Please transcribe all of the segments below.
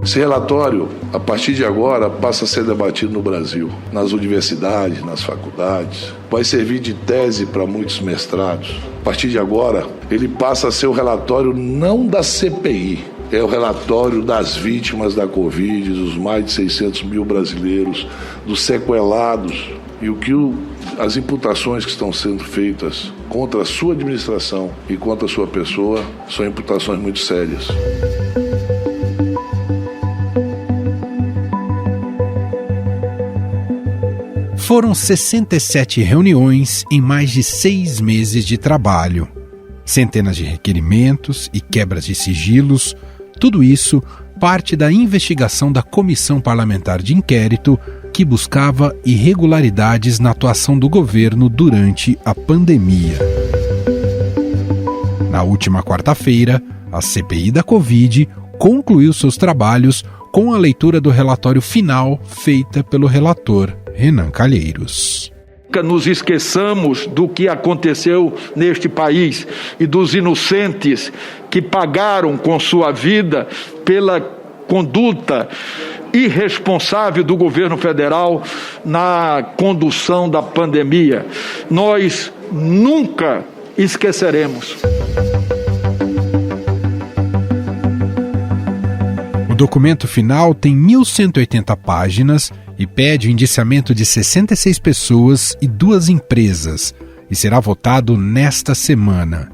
Esse relatório, a partir de agora, passa a ser debatido no Brasil, nas universidades, nas faculdades. Vai servir de tese para muitos mestrados. A partir de agora, ele passa a ser o relatório não da CPI, é o relatório das vítimas da Covid, dos mais de 600 mil brasileiros, dos sequelados e as imputações que estão sendo feitas contra a sua administração e contra a sua pessoa são imputações muito sérias. Foram 67 reuniões em mais de 6 meses de trabalho. Centenas de requerimentos e quebras de sigilos, tudo isso parte da investigação da Comissão Parlamentar de Inquérito que buscava irregularidades na atuação do governo durante a pandemia. Na última quarta-feira, a CPI da Covid concluiu seus trabalhos com a leitura do relatório final feita pelo relator Renan Calheiros. Nunca nos esqueçamos do que aconteceu neste país e dos inocentes que pagaram com sua vida pela conduta irresponsável do governo federal na condução da pandemia. Nós nunca esqueceremos. O documento final tem 1.180 páginas e pede o indiciamento de 66 pessoas e 2 empresas, e será votado nesta semana.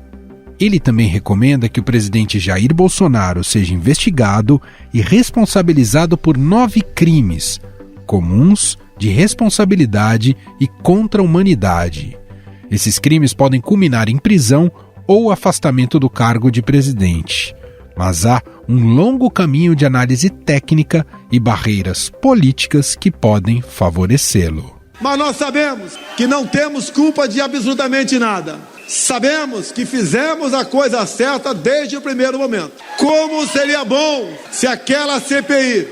Ele também recomenda que o presidente Jair Bolsonaro seja investigado e responsabilizado por 9 crimes, comuns, de responsabilidade e contra a humanidade. Esses crimes podem culminar em prisão ou afastamento do cargo de presidente. Mas há um longo caminho de análise técnica e barreiras políticas que podem favorecê-lo. Mas nós sabemos que não temos culpa de absolutamente nada. Sabemos que fizemos a coisa certa desde o primeiro momento. Como seria bom se aquela CPI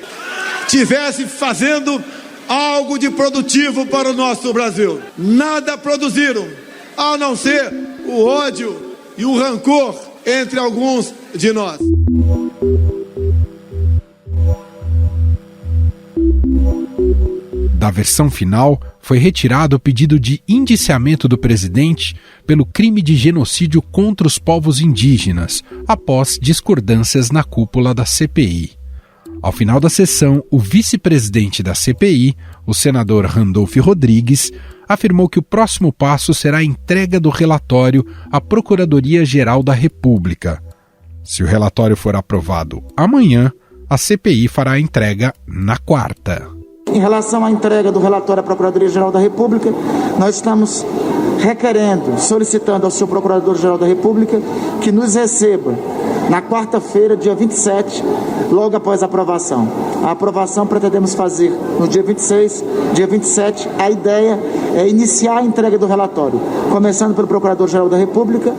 tivesse fazendo algo de produtivo para o nosso Brasil. Nada produziram, a não ser o ódio e o rancor entre alguns de nós. Da versão final, foi retirado o pedido de indiciamento do presidente pelo crime de genocídio contra os povos indígenas, após discordâncias na cúpula da CPI. Ao final da sessão, o vice-presidente da CPI, o senador Randolph Rodrigues, afirmou que o próximo passo será a entrega do relatório à Procuradoria-Geral da República. Se o relatório for aprovado amanhã, a CPI fará a entrega na quarta. Em relação à entrega do relatório à Procuradoria-Geral da República, nós estamos requerendo, solicitando ao senhor Procurador-Geral da República que nos receba na quarta-feira, dia 27, logo após a aprovação. A aprovação pretendemos fazer no dia 26, dia 27. A ideia é iniciar a entrega do relatório, começando pelo Procurador-Geral da República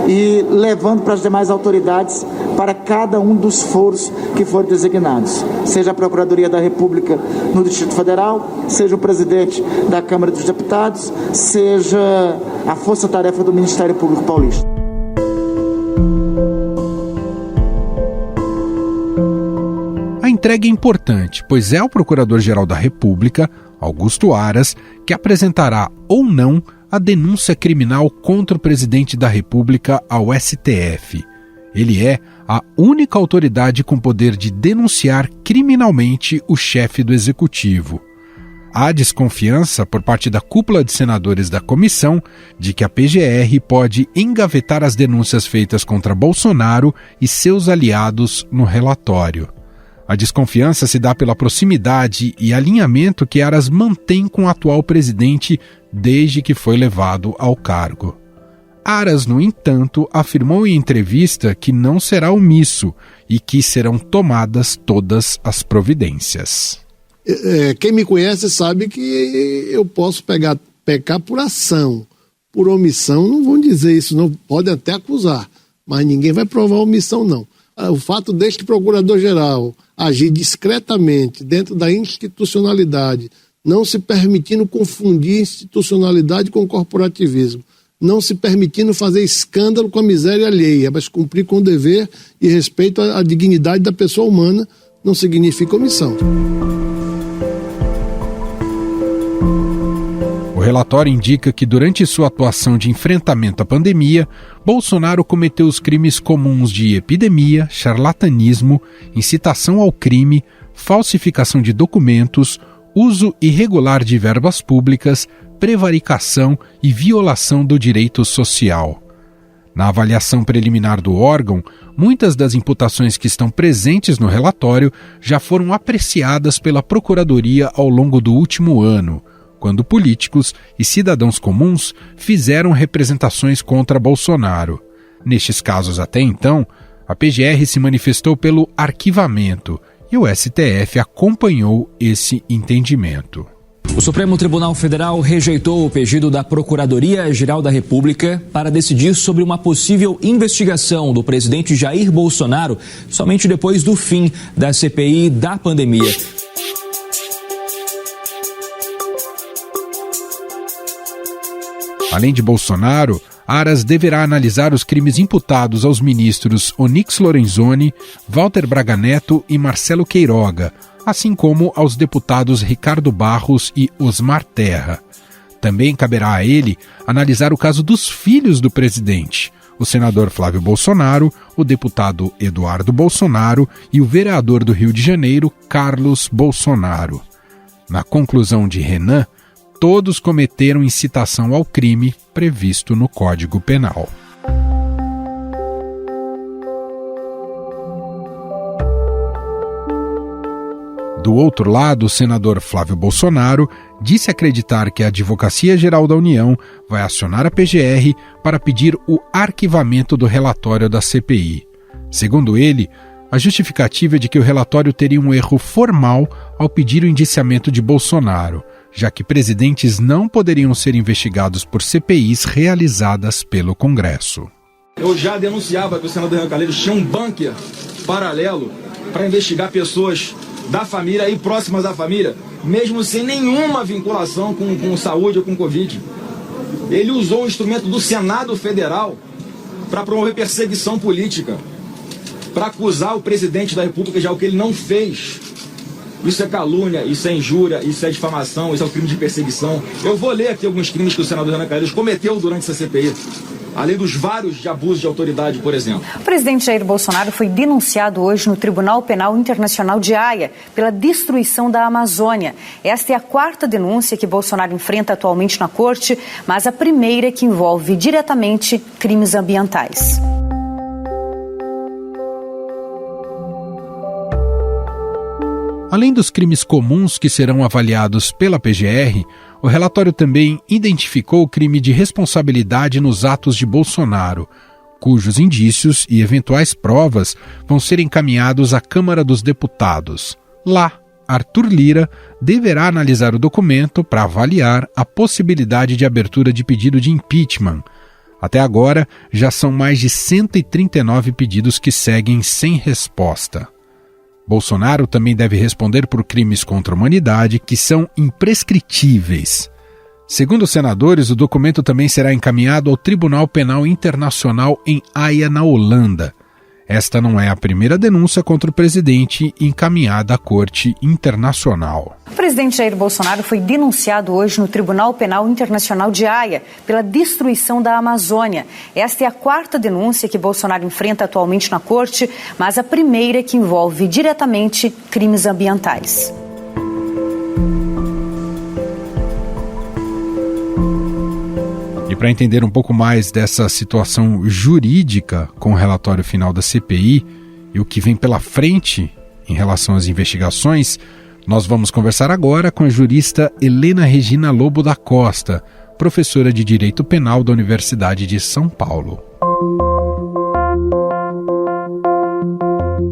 e levando para as demais autoridades para cada um dos foros que forem designados. Seja a Procuradoria da República no Distrito Federal, seja o presidente da Câmara dos Deputados, seja a Força-Tarefa do Ministério Público Paulista. A entrega é importante, pois é o Procurador-Geral da República, Augusto Aras, que apresentará ou não a denúncia criminal contra o presidente da República ao STF. Ele é a única autoridade com poder de denunciar criminalmente o chefe do Executivo. Há desconfiança por parte da cúpula de senadores da comissão de que a PGR pode engavetar as denúncias feitas contra Bolsonaro e seus aliados no relatório. A desconfiança se dá pela proximidade e alinhamento que Aras mantém com o atual presidente desde que foi levado ao cargo. Aras, no entanto, afirmou em entrevista que não será omisso e que serão tomadas todas as providências. Quem me conhece sabe que eu posso pecar por ação, por omissão. Não vão dizer isso, não podem até acusar, mas ninguém vai provar omissão, não. O fato deste procurador-geral agir discretamente dentro da institucionalidade, não se permitindo confundir institucionalidade com corporativismo, não se permitindo fazer escândalo com a miséria alheia, mas cumprir com o dever e respeito à dignidade da pessoa humana, não significa omissão. O relatório indica que durante sua atuação de enfrentamento à pandemia, Bolsonaro cometeu os crimes comuns de epidemia, charlatanismo, incitação ao crime, falsificação de documentos, uso irregular de verbas públicas, prevaricação e violação do direito social. Na avaliação preliminar do órgão, muitas das imputações que estão presentes no relatório já foram apreciadas pela Procuradoria ao longo do último ano, quando políticos e cidadãos comuns fizeram representações contra Bolsonaro. Nestes casos até então, a PGR se manifestou pelo arquivamento e o STF acompanhou esse entendimento. O Supremo Tribunal Federal rejeitou o pedido da Procuradoria-Geral da República para decidir sobre uma possível investigação do presidente Jair Bolsonaro somente depois do fim da CPI da pandemia. Além de Bolsonaro, Aras deverá analisar os crimes imputados aos ministros Onyx Lorenzoni, Walter Braga Neto e Marcelo Queiroga, assim como aos deputados Ricardo Barros e Osmar Terra. Também caberá a ele analisar o caso dos filhos do presidente, o senador Flávio Bolsonaro, o deputado Eduardo Bolsonaro e o vereador do Rio de Janeiro, Carlos Bolsonaro. Na conclusão de Renan, todos cometeram incitação ao crime previsto no Código Penal. Do outro lado, o senador Flávio Bolsonaro disse acreditar que a Advocacia Geral da União vai acionar a PGR para pedir o arquivamento do relatório da CPI. Segundo ele, a justificativa é de que o relatório teria um erro formal ao pedir o indiciamento de Bolsonaro, já que presidentes não poderiam ser investigados por CPIs realizadas pelo Congresso. Eu já denunciava que o senador Renan Calheiros tinha um bunker paralelo para investigar pessoas da família e próximas da família, mesmo sem nenhuma vinculação com saúde ou com Covid. Ele usou o instrumento do Senado Federal para promover perseguição política, para acusar o presidente da República de algo que ele não fez. Isso é calúnia, isso é injúria, isso é difamação, isso é um crime de perseguição. Eu vou ler aqui alguns crimes que o senador Renan Calheiros cometeu durante essa CPI, além dos vários de abuso de autoridade, por exemplo. O presidente Jair Bolsonaro foi denunciado hoje no Tribunal Penal Internacional de Haia pela destruição da Amazônia. Esta é a 4ª denúncia que Bolsonaro enfrenta atualmente na corte, mas a primeira que envolve diretamente crimes ambientais. Além dos crimes comuns que serão avaliados pela PGR, o relatório também identificou o crime de responsabilidade nos atos de Bolsonaro, cujos indícios e eventuais provas vão ser encaminhados à Câmara dos Deputados. Lá, Arthur Lira deverá analisar o documento para avaliar a possibilidade de abertura de pedido de impeachment. Até agora, já são mais de 139 pedidos que seguem sem resposta. Bolsonaro também deve responder por crimes contra a humanidade que são imprescritíveis. Segundo os senadores, o documento também será encaminhado ao Tribunal Penal Internacional em Haia, na Holanda. Esta não é a primeira denúncia contra o presidente encaminhada à Corte Internacional. O presidente Jair Bolsonaro foi denunciado hoje no Tribunal Penal Internacional de Haia pela destruição da Amazônia. Esta é a 4ª denúncia que Bolsonaro enfrenta atualmente na corte, mas a primeira que envolve diretamente crimes ambientais. E para entender um pouco mais dessa situação jurídica com o relatório final da CPI e o que vem pela frente em relação às investigações, nós vamos conversar agora com a jurista Helena Regina Lobo da Costa, professora de Direito Penal da Universidade de São Paulo.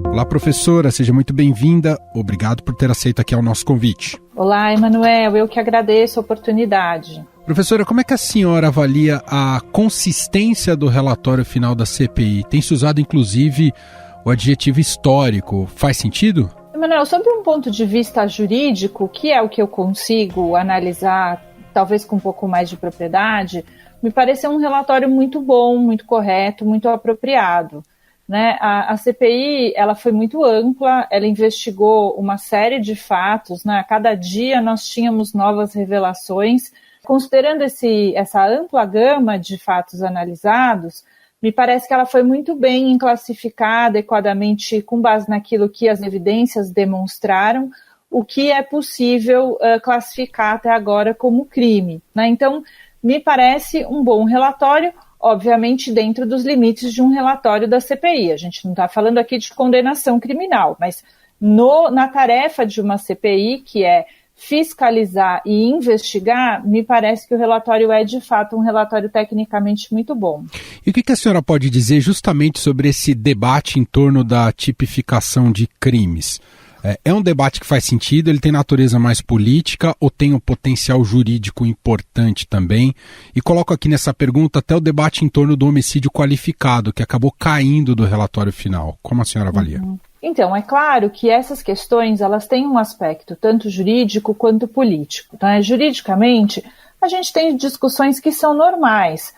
Olá, professora, seja muito bem-vinda. Obrigado por ter aceito aqui o nosso convite. Olá, Emanuel, eu que agradeço a oportunidade. Professora, como é que a senhora avalia a consistência do relatório final da CPI? Tem-se usado, inclusive, o adjetivo histórico. Faz sentido? Emanuel, sob um ponto de vista jurídico, que é o que eu consigo analisar, talvez com um pouco mais de propriedade, me pareceu um relatório muito bom, muito correto, muito apropriado. né? A CPI ela foi muito ampla, ela investigou uma série de fatos, né? A cada dia nós tínhamos novas revelações. Considerando essa ampla gama de fatos analisados, me parece que ela foi muito bem classificada adequadamente com base naquilo que as evidências demonstraram, o que é possível classificar até agora como crime, né? Então, me parece um bom relatório, obviamente dentro dos limites de um relatório da CPI. A gente não está falando aqui de condenação criminal, mas na tarefa de uma CPI, que é fiscalizar e investigar, me parece que o relatório é, de fato, um relatório tecnicamente muito bom. E o que a senhora pode dizer justamente sobre esse debate em torno da tipificação de crimes? É um debate que faz sentido, ele tem natureza mais política ou tem um potencial jurídico importante também? E coloco aqui nessa pergunta até o debate em torno do homicídio qualificado, que acabou caindo do relatório final. Como a senhora avalia? Então, é claro que essas questões elas têm um aspecto tanto jurídico quanto político. Tá? Juridicamente, a gente tem discussões que são normais.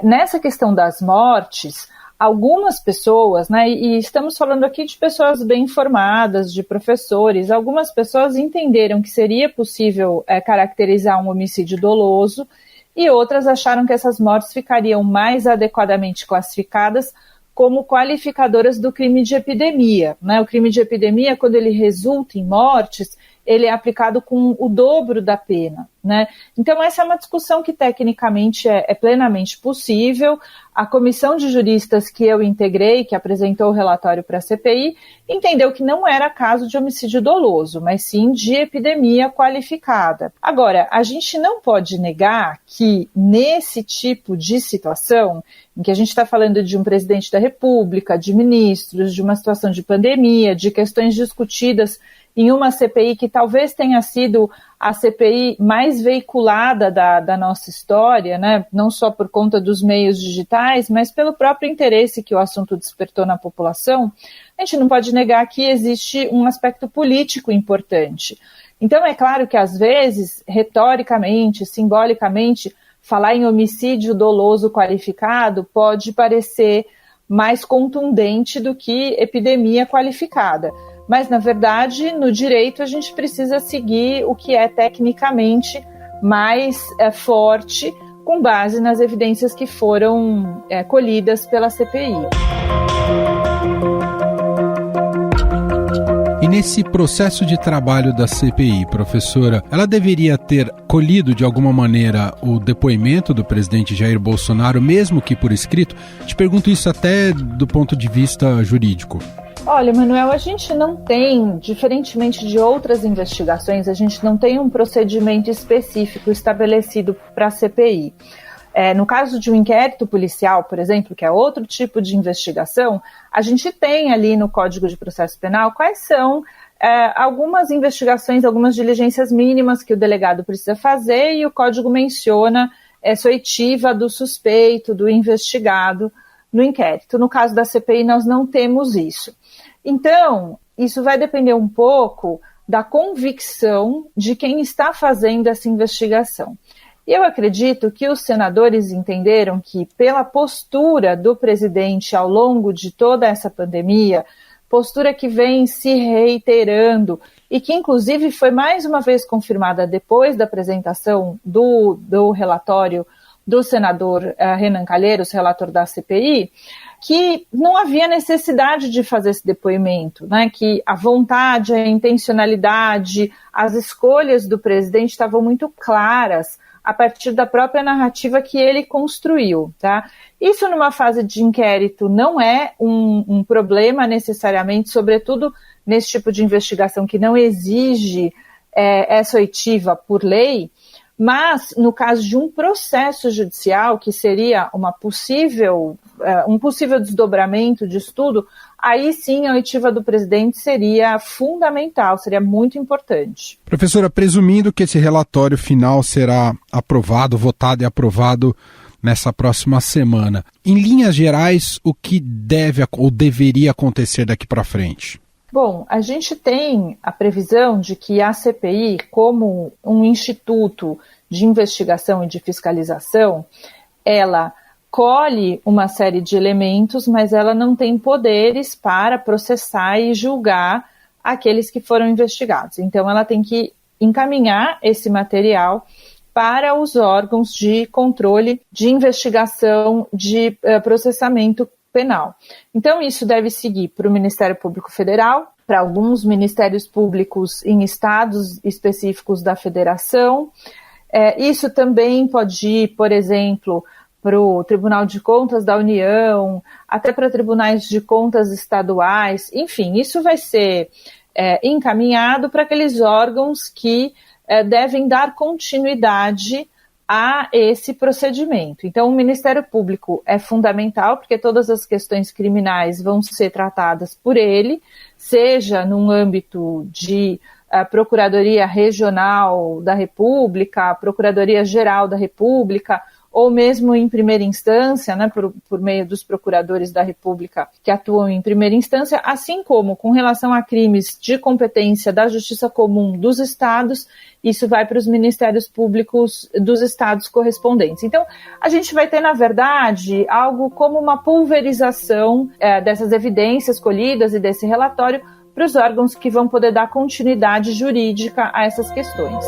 Nessa questão das mortes, algumas pessoas, né, e estamos falando aqui de pessoas bem informadas, de professores, algumas pessoas entenderam que seria possível caracterizar um homicídio doloso e outras acharam que essas mortes ficariam mais adequadamente classificadas como qualificadoras do crime de epidemia, né? O crime de epidemia, quando ele resulta em mortes, ele é aplicado com o dobro da pena, né? Então, essa é uma discussão que tecnicamente é plenamente possível. A comissão de juristas que eu integrei, que apresentou o relatório para a CPI, entendeu que não era caso de homicídio doloso, mas sim de epidemia qualificada. Agora, a gente não pode negar que nesse tipo de situação, em que a gente está falando de um presidente da República, de ministros, de uma situação de pandemia, de questões discutidas em uma CPI que talvez tenha sido a CPI mais veiculada da nossa história, né? Não só por conta dos meios digitais, mas pelo próprio interesse que o assunto despertou na população, a gente não pode negar que existe um aspecto político importante. Então, é claro que, às vezes, retoricamente, simbolicamente, falar em homicídio doloso qualificado pode parecer mais contundente do que epidemia qualificada. Mas, na verdade, no direito a gente precisa seguir o que é tecnicamente mais forte, com base nas evidências que foram colhidas pela CPI. E nesse processo de trabalho da CPI, professora, ela deveria ter colhido de alguma maneira o depoimento do presidente Jair Bolsonaro, mesmo que por escrito? Te pergunto isso até do ponto de vista jurídico. Olha, Manuel, a gente não tem, diferentemente de outras investigações, a gente não tem um procedimento específico estabelecido para a CPI. No caso de um inquérito policial, por exemplo, que é outro tipo de investigação, a gente tem ali no Código de Processo Penal quais são algumas investigações, algumas diligências mínimas que o delegado precisa fazer e o Código menciona essa oitiva do suspeito, do investigado no inquérito. No caso da CPI, nós não temos isso. Então, isso vai depender um pouco da convicção de quem está fazendo essa investigação. Eu acredito que os senadores entenderam que, pela postura do presidente ao longo de toda essa pandemia, postura que vem se reiterando e que, inclusive, foi mais uma vez confirmada depois da apresentação do relatório do senador Renan Calheiros, relator da CPI, que não havia necessidade de fazer esse depoimento, né? Que a vontade, a intencionalidade, as escolhas do presidente estavam muito claras a partir da própria narrativa que ele construiu, tá? Isso numa fase de inquérito não é um problema necessariamente, sobretudo nesse tipo de investigação que não exige essa oitiva por lei, mas no caso de um processo judicial, que seria um possível desdobramento de estudo, aí sim a oitiva do presidente seria fundamental, seria muito importante. Professora, presumindo que esse relatório final será aprovado, votado e aprovado nessa próxima semana, em linhas gerais, o que deve ou deveria acontecer daqui para frente? Bom, a gente tem a previsão de que a CPI, como um instituto de investigação e de fiscalização, ela colhe uma série de elementos, mas ela não tem poderes para processar e julgar aqueles que foram investigados. Então, ela tem que encaminhar esse material para os órgãos de controle, de investigação, de processamento penal. Então, isso deve seguir para o Ministério Público Federal, para alguns ministérios públicos em estados específicos da federação. Isso também pode ir, por exemplo, para o Tribunal de Contas da União, até para tribunais de contas estaduais. Enfim, isso vai ser encaminhado para aqueles órgãos que devem dar continuidade a esse procedimento. Então, o Ministério Público é fundamental, porque todas as questões criminais vão ser tratadas por ele, seja no âmbito de Procuradoria Regional da República, Procuradoria Geral da República, ou mesmo em primeira instância, né, por meio dos procuradores da República que atuam em primeira instância, assim como com relação a crimes de competência da Justiça Comum dos estados, isso vai para os ministérios públicos dos estados correspondentes. Então, a gente vai ter, na verdade, algo como uma pulverização dessas evidências colhidas e desse relatório para os órgãos que vão poder dar continuidade jurídica a essas questões.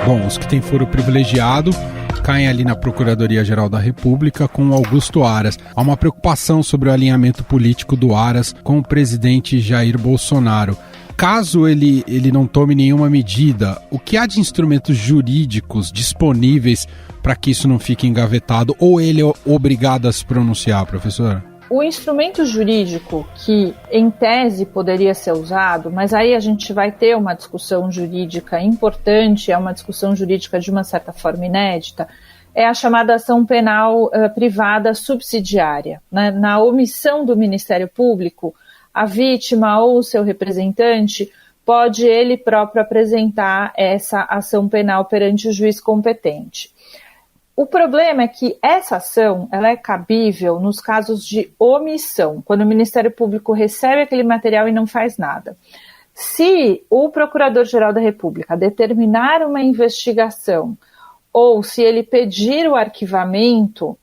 Bom, os que têm foro privilegiado caem ali na Procuradoria-Geral da República com Augusto Aras. Há uma preocupação sobre o alinhamento político do Aras com o presidente Jair Bolsonaro. Caso ele não tome nenhuma medida, o que há de instrumentos jurídicos disponíveis para que isso não fique engavetado, ou ele é obrigado a se pronunciar, professora? O instrumento jurídico que, em tese, poderia ser usado, mas aí a gente vai ter uma discussão jurídica importante, é uma discussão jurídica de uma certa forma inédita, é a chamada ação penal privada subsidiária. Né? Na omissão do Ministério Público, a vítima ou o seu representante pode ele próprio apresentar essa ação penal perante o juiz competente. O problema é que essa ação ela é cabível nos casos de omissão, quando o Ministério Público recebe aquele material e não faz nada. Se o Procurador-Geral da República determinar uma investigação ou se ele pedir o arquivamento,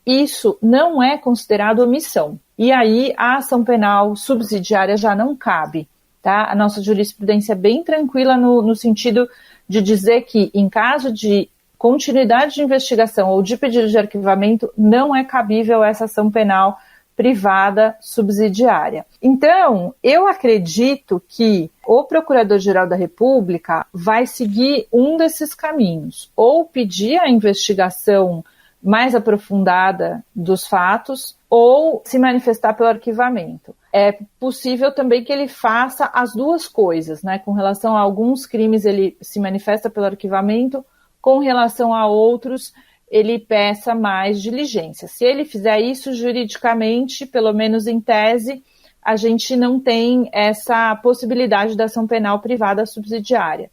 isso não é considerado omissão. E aí a ação penal subsidiária já não cabe. Tá? A nossa jurisprudência é bem tranquila no sentido de dizer que, em caso de continuidade de investigação ou de pedido de arquivamento, não é cabível essa ação penal privada subsidiária. Então, eu acredito que o Procurador-Geral da República vai seguir um desses caminhos, ou pedir a investigação mais aprofundada dos fatos, ou se manifestar pelo arquivamento. É possível também que ele faça as duas coisas, né? Com relação a alguns crimes, ele se manifesta pelo arquivamento, com relação a outros, ele peça mais diligência. Se ele fizer isso juridicamente, pelo menos em tese, a gente não tem essa possibilidade da ação penal privada subsidiária.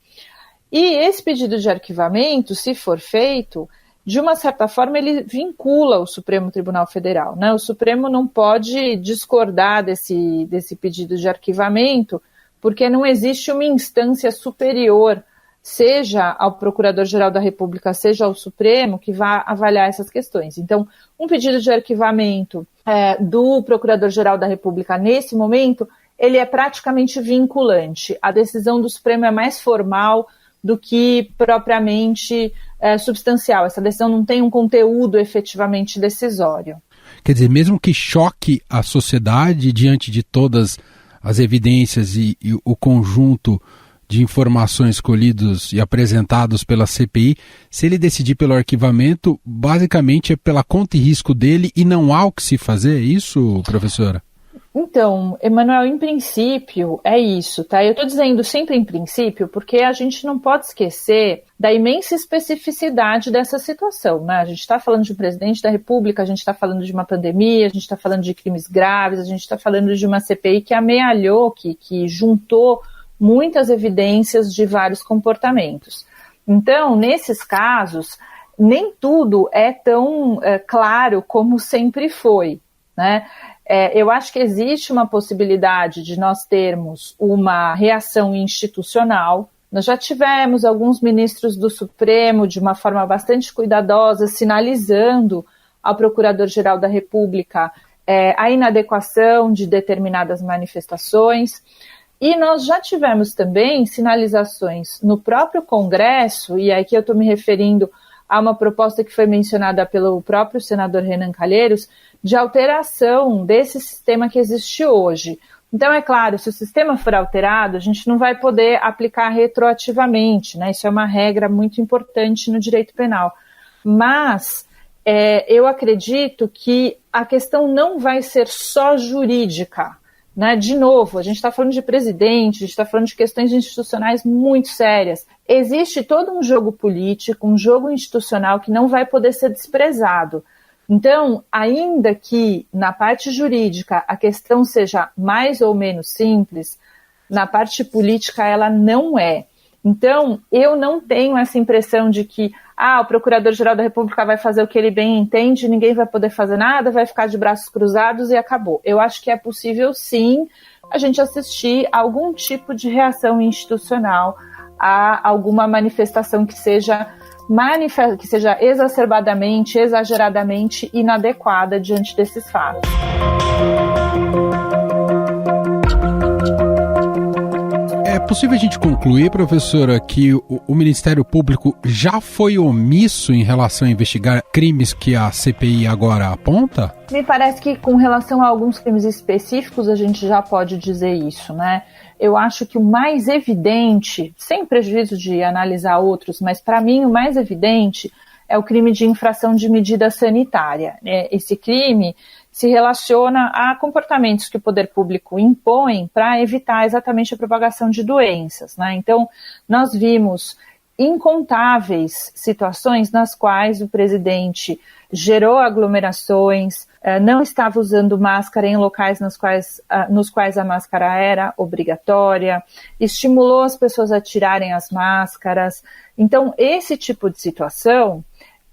E esse pedido de arquivamento, se for feito, de uma certa forma ele vincula o Supremo Tribunal Federal, né? O Supremo não pode discordar desse pedido de arquivamento, porque não existe uma instância superior, seja ao Procurador-Geral da República, seja ao Supremo, que vá avaliar essas questões. Então, um pedido de arquivamento do Procurador-Geral da República, nesse momento, ele é praticamente vinculante. A decisão do Supremo é mais formal do que propriamente substancial. Essa decisão não tem um conteúdo efetivamente decisório. Quer dizer, mesmo que choque a sociedade diante de todas as evidências e o conjunto de informações colhidos e apresentados pela CPI, se ele decidir pelo arquivamento, basicamente é pela conta e risco dele e não há o que se fazer, é isso, professora? Então, Emanuel, em princípio é isso, tá? Eu estou dizendo sempre em princípio porque a gente não pode esquecer da imensa especificidade dessa situação, né? A gente está falando de um presidente da República, a gente está falando de uma pandemia, a gente está falando de crimes graves, a gente está falando de uma CPI que amealhou, que juntou muitas evidências de vários comportamentos. Então, nesses casos, nem tudo é tão claro como sempre foi, né? Eu acho que existe uma possibilidade de nós termos uma reação institucional. Nós já tivemos alguns ministros do Supremo, de uma forma bastante cuidadosa, sinalizando ao Procurador-Geral da República a inadequação de determinadas manifestações. E nós já tivemos também sinalizações no próprio Congresso, e aqui eu estou me referindo a uma proposta que foi mencionada pelo próprio senador Renan Calheiros, de alteração desse sistema que existe hoje. Então, é claro, se o sistema for alterado, a gente não vai poder aplicar retroativamente, né? Isso é uma regra muito importante no direito penal. Mas eu acredito que a questão não vai ser só jurídica, né? De novo, a gente está falando de presidente, a gente está falando de questões institucionais muito sérias. Existe todo um jogo político, um jogo institucional que não vai poder ser desprezado. Então, ainda que na parte jurídica a questão seja mais ou menos simples, na parte política ela não é. Então, eu não tenho essa impressão de que o Procurador-Geral da República vai fazer o que ele bem entende, ninguém vai poder fazer nada, vai ficar de braços cruzados e acabou. Eu acho que é possível, sim, a gente assistir a algum tipo de reação institucional a alguma manifestação que seja exacerbadamente, exageradamente inadequada diante desses fatos. É possível a gente concluir, professora, que o Ministério Público já foi omisso em relação a investigar crimes que a CPI agora aponta? Me parece que com relação a alguns crimes específicos a gente já pode dizer isso, né? Eu acho que o mais evidente, sem prejuízo de analisar outros, mas para mim o mais evidente é o crime de infração de medida sanitária. Esse crime se relaciona a comportamentos que o poder público impõe para evitar exatamente a propagação de doenças, né? Então, nós vimos incontáveis situações nas quais o presidente gerou aglomerações, não estava usando máscara em locais nos quais a máscara era obrigatória, estimulou as pessoas a tirarem as máscaras. Então, esse tipo de situação,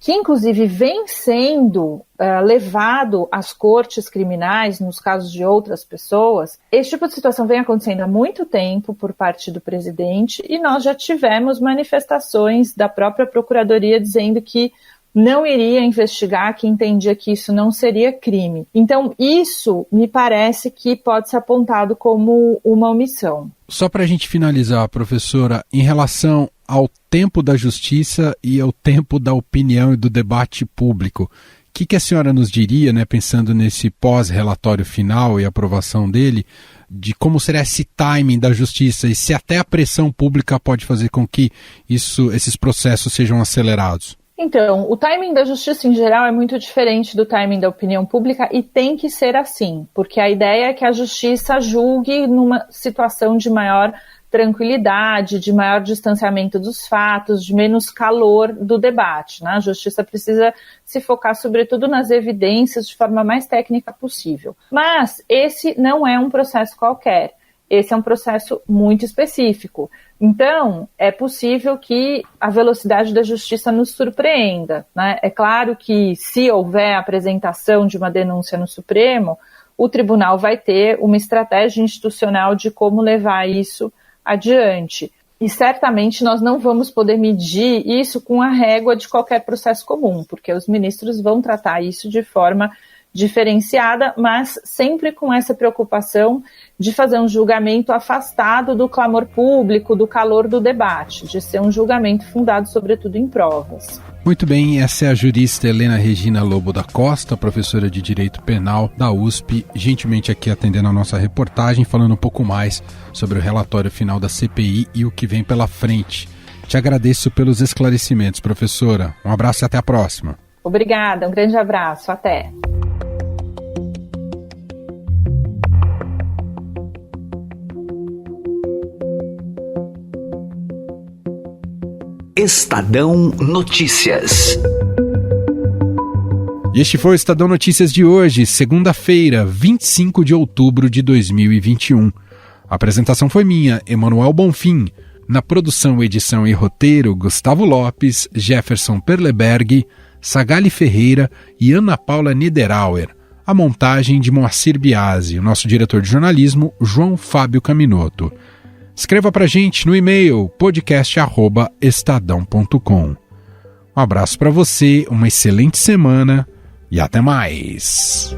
que inclusive vem sendo levado às cortes criminais, nos casos de outras pessoas, esse tipo de situação vem acontecendo há muito tempo por parte do presidente e nós já tivemos manifestações da própria Procuradoria dizendo que não iria investigar, que entendia que isso não seria crime. Então, isso me parece que pode ser apontado como uma omissão. Só para a gente finalizar, professora, em relação ao tempo da justiça e ao tempo da opinião e do debate público, o que a senhora nos diria, né, pensando nesse pós-relatório final e aprovação dele, de como será esse timing da justiça e se até a pressão pública pode fazer com que esses processos sejam acelerados? Então, o timing da justiça em geral é muito diferente do timing da opinião pública e tem que ser assim, porque a ideia é que a justiça julgue numa situação de maior tranquilidade, de maior distanciamento dos fatos, de menos calor do debate, né? A justiça precisa se focar sobretudo nas evidências de forma mais técnica possível. Mas esse não é um processo qualquer. Esse é um processo muito específico. Então, é possível que a velocidade da justiça nos surpreenda, né? É claro que se houver a apresentação de uma denúncia no Supremo, o tribunal vai ter uma estratégia institucional de como levar isso adiante. E certamente nós não vamos poder medir isso com a régua de qualquer processo comum, porque os ministros vão tratar isso de forma diferenciada, mas sempre com essa preocupação de fazer um julgamento afastado do clamor público, do calor do debate, de ser um julgamento fundado sobretudo em provas. Muito bem, essa é a jurista Helena Regina Lobo da Costa, professora de Direito Penal da USP, gentilmente aqui atendendo a nossa reportagem, falando um pouco mais sobre o relatório final da CPI e o que vem pela frente. Te agradeço pelos esclarecimentos, professora. Um abraço e até a próxima. Obrigada, um grande abraço, até. Estadão Notícias. E este foi o Estadão Notícias de hoje, segunda-feira, 25 de outubro de 2021. A apresentação foi minha, Emanuel Bonfim. Na produção, edição e roteiro, Gustavo Lopes, Jefferson Perleberg, Sagali Ferreira e Ana Paula Niederauer. a montagem de Moacir Biasi, o nosso diretor de jornalismo, João Fábio Caminoto. Escreva pra gente no e-mail podcast@estadão.com. Um abraço para você, uma excelente semana e até mais.